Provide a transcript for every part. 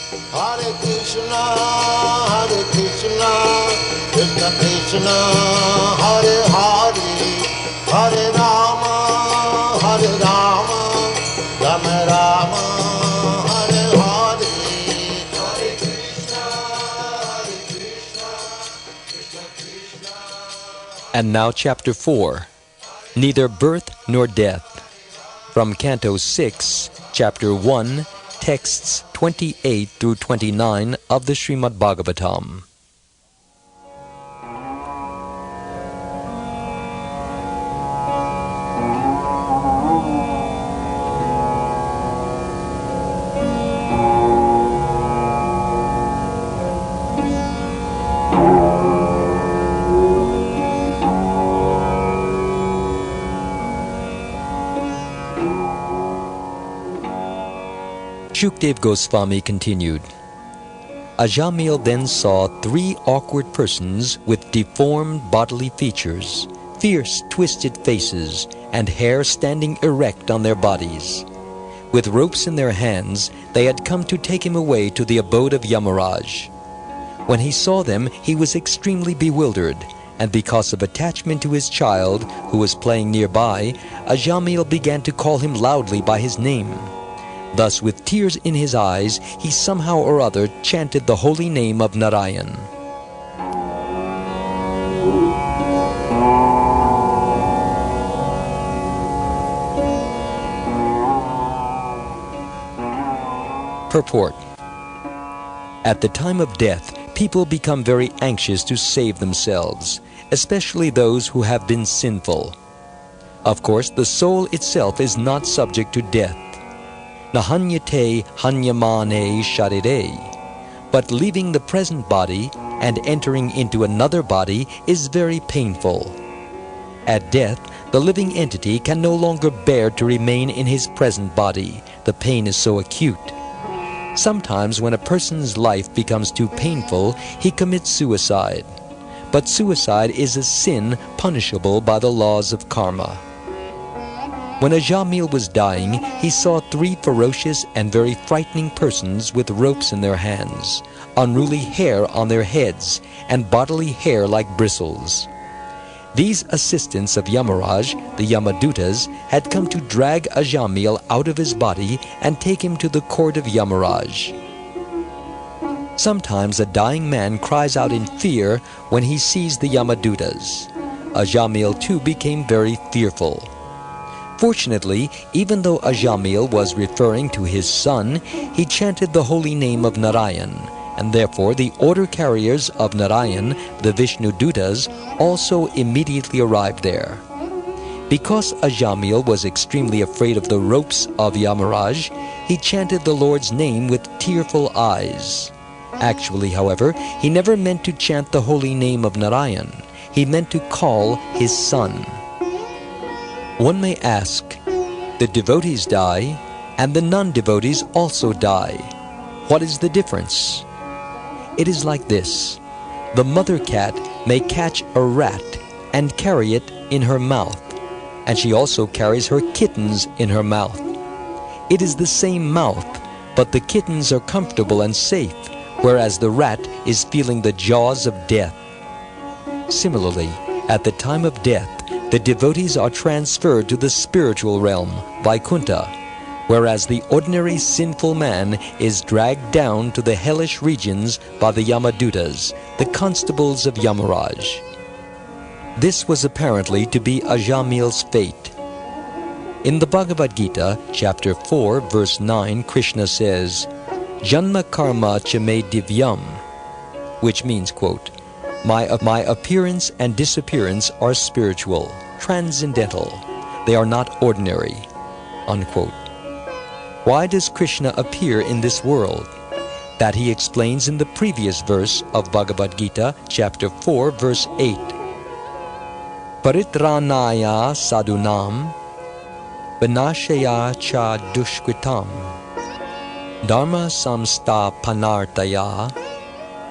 Hare Krishna, Krishna Krishna, Hare Hare, Hare Rama, Rama Rama, Hare Hare. Hare Krishna, Krishna Krishna. And now chapter 4, Neither Birth Nor Death, from Canto 6, chapter 1, texts 28 through 29 of the Srimad Bhagavatam. Shukdev Goswami continued, Ajamil then saw 3 awkward persons with deformed bodily features, fierce twisted faces, and hair standing erect on their bodies. With ropes in their hands, they had come to take him away to the abode of Yamaraj. When he saw them, he was extremely bewildered, and because of attachment to his child, who was playing nearby, Ajamil began to call him loudly by his name. Thus, with tears in his eyes, he somehow or other chanted the holy name of Narayan. Purport. At the time of death, people become very anxious to save themselves, especially those who have been sinful. Of course, the soul itself is not subject to death. Nahanyate hanyamane sharire. But leaving the present body and entering into another body is very painful. At death, the living entity can no longer bear to remain in his present body. The pain is so acute. Sometimes when a person's life becomes too painful, he commits suicide. But suicide is a sin punishable by the laws of karma. When Ajamil was dying, he saw 3 ferocious and very frightening persons with ropes in their hands, unruly hair on their heads, and bodily hair like bristles. These assistants of Yamaraj, the Yamadutas, had come to drag Ajamil out of his body and take him to the court of Yamaraj. Sometimes a dying man cries out in fear when he sees the Yamadutas. Ajamil too became very fearful. Fortunately, even though Ajamil was referring to his son, he chanted the holy name of Narayan, and therefore the order carriers of Narayan, the Vishnudutas, also immediately arrived there. Because Ajamil was extremely afraid of the ropes of Yamaraj, he chanted the Lord's name with tearful eyes. Actually, however, he never meant to chant the holy name of Narayan. He meant to call his son. One may ask, the devotees die, and the non-devotees also die. What is the difference? It is like this. The mother cat may catch a rat and carry it in her mouth, and she also carries her kittens in her mouth. It is the same mouth, but the kittens are comfortable and safe, whereas the rat is feeling the jaws of death. Similarly, at the time of death, the devotees are transferred to the spiritual realm, Vaikuntha, whereas the ordinary sinful man is dragged down to the hellish regions by the Yamadutas, the constables of Yamaraj. This was apparently to be Ajamil's fate. In the Bhagavad Gita, chapter 4, verse 9, Krishna says, Janma karma chame divyam, which means, quote, My appearance and disappearance are spiritual, transcendental. They are not ordinary. Unquote. Why does Krishna appear in this world? That he explains in the previous verse of Bhagavad Gita, chapter 4, verse 8. Paritranaya sadunam, vinashaya cha dushkritam, dharma samstapanartaya,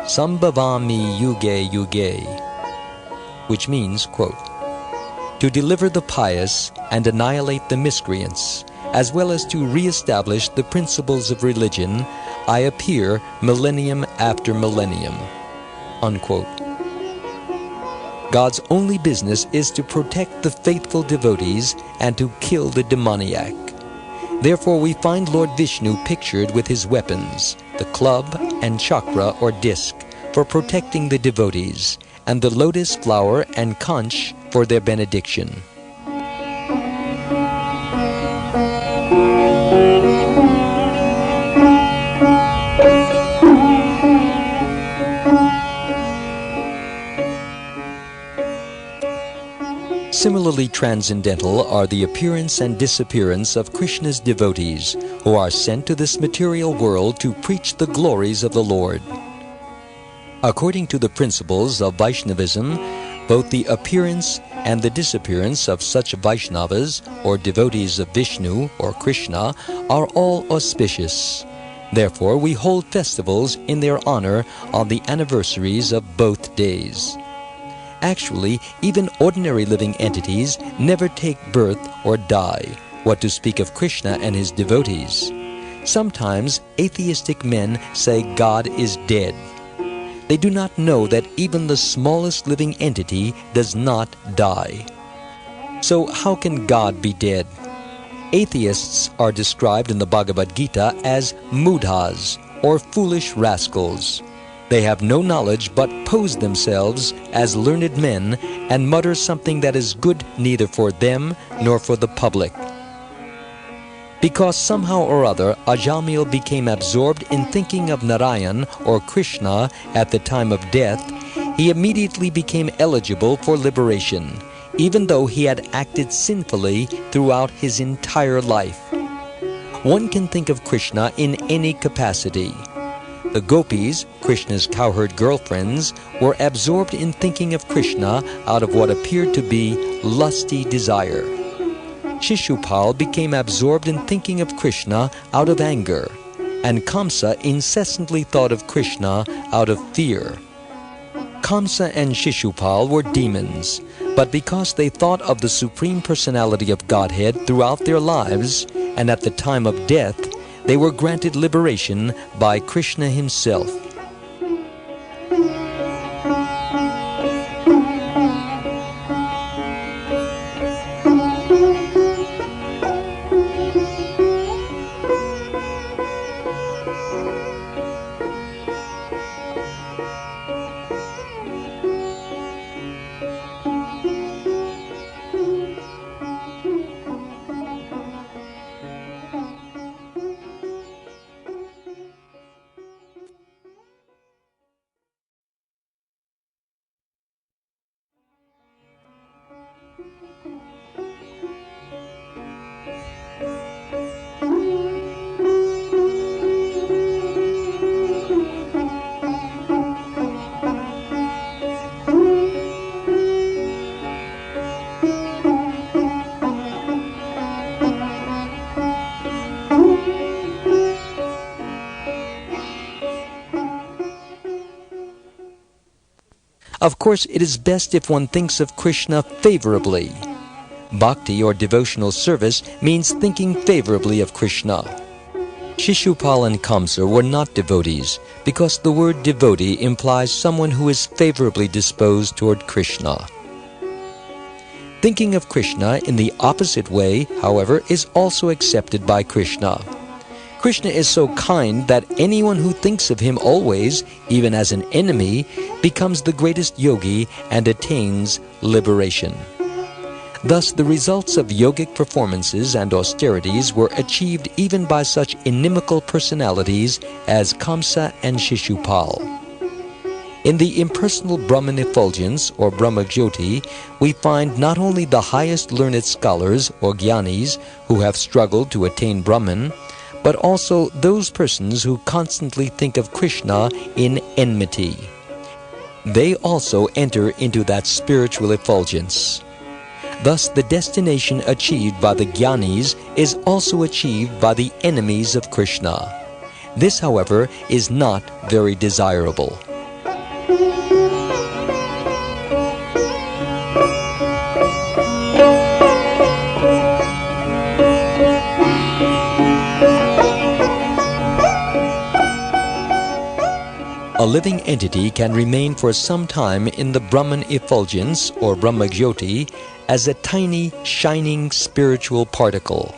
Sambhavami yuge yuge, which means, quote, to deliver the pious and annihilate the miscreants, as well as to re-establish the principles of religion, I appear millennium after millennium." Unquote. God's only business is to protect the faithful devotees and to kill the demoniac. Therefore we find Lord Vishnu pictured with his weapons, the club and chakra or disc, for protecting the devotees, and the lotus flower and conch for their benediction. Similarly transcendental are the appearance and disappearance of Krishna's devotees, who are sent to this material world to preach the glories of the Lord. According to the principles of Vaishnavism, both the appearance and the disappearance of such Vaishnavas, or devotees of Vishnu or Krishna, are all auspicious. Therefore, we hold festivals in their honor on the anniversaries of both days. Actually, even ordinary living entities never take birth or die, what to speak of Krishna and his devotees. Sometimes atheistic men say God is dead. They do not know that even the smallest living entity does not die. So how can God be dead? Atheists are described in the Bhagavad Gita as mudhas, or foolish rascals. They have no knowledge but pose themselves as learned men and mutter something that is good neither for them nor for the public. Because somehow or other Ajamil became absorbed in thinking of Narayan or Krishna at the time of death, he immediately became eligible for liberation, even though he had acted sinfully throughout his entire life. One can think of Krishna in any capacity. The gopis, Krishna's cowherd girlfriends, were absorbed in thinking of Krishna out of what appeared to be lusty desire. Shishupal became absorbed in thinking of Krishna out of anger, and Kamsa incessantly thought of Krishna out of fear. Kamsa and Shishupal were demons, but because they thought of the Supreme Personality of Godhead throughout their lives, and at the time of death, they were granted liberation by Krishna himself. Of course, it is best if one thinks of Krishna favorably. Bhakti or devotional service means thinking favorably of Krishna. Shishupal and Kamsa were not devotees because the word devotee implies someone who is favorably disposed toward Krishna. Thinking of Krishna in the opposite way, however, is also accepted by Krishna. Krishna is so kind that anyone who thinks of him always, even as an enemy, becomes the greatest yogi and attains liberation. Thus, the results of yogic performances and austerities were achieved even by such inimical personalities as Kamsa and Shishupal. In the impersonal Brahman effulgence, or Brahmajyoti, we find not only the highest learned scholars, or jnanis, who have struggled to attain Brahman, but also those persons who constantly think of Krishna in enmity. They also enter into that spiritual effulgence. Thus, the destination achieved by the jnanis is also achieved by the enemies of Krishna. This, however, is not very desirable. A living entity can remain for some time in the Brahman effulgence or Brahmajyoti as a tiny, shining spiritual particle.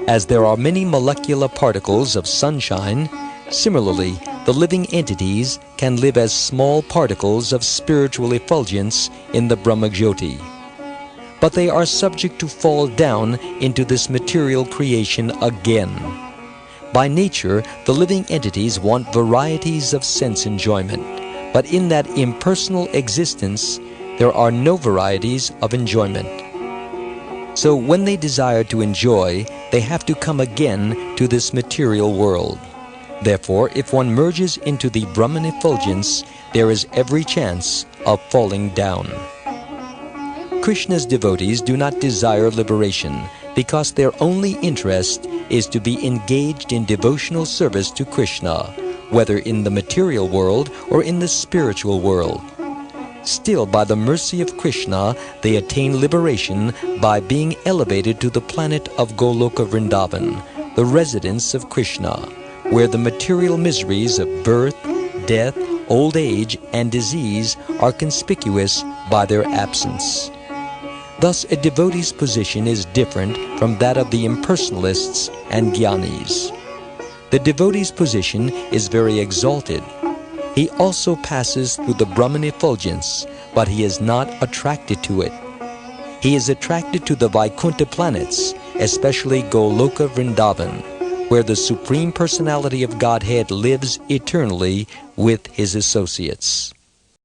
As there are many molecular particles of sunshine, similarly, the living entities can live as small particles of spiritual effulgence in the Brahmajyoti. But they are subject to fall down into this material creation again. By nature, the living entities want varieties of sense enjoyment, but in that impersonal existence, there are no varieties of enjoyment. So when they desire to enjoy, they have to come again to this material world. Therefore, if one merges into the Brahman effulgence, there is every chance of falling down. Krishna's devotees do not desire liberation because their only interest is to be engaged in devotional service to Krishna, whether in the material world or in the spiritual world. Still, by the mercy of Krishna, they attain liberation by being elevated to the planet of Goloka Vrindavan, the residence of Krishna, where the material miseries of birth, death, old age, and disease are conspicuous by their absence. Thus, a devotee's position is different from that of the impersonalists and jnanis. The devotee's position is very exalted. He also passes through the Brahman effulgence, but he is not attracted to it. He is attracted to the Vaikuntha planets, especially Goloka Vrindavan, where the Supreme Personality of Godhead lives eternally with his associates.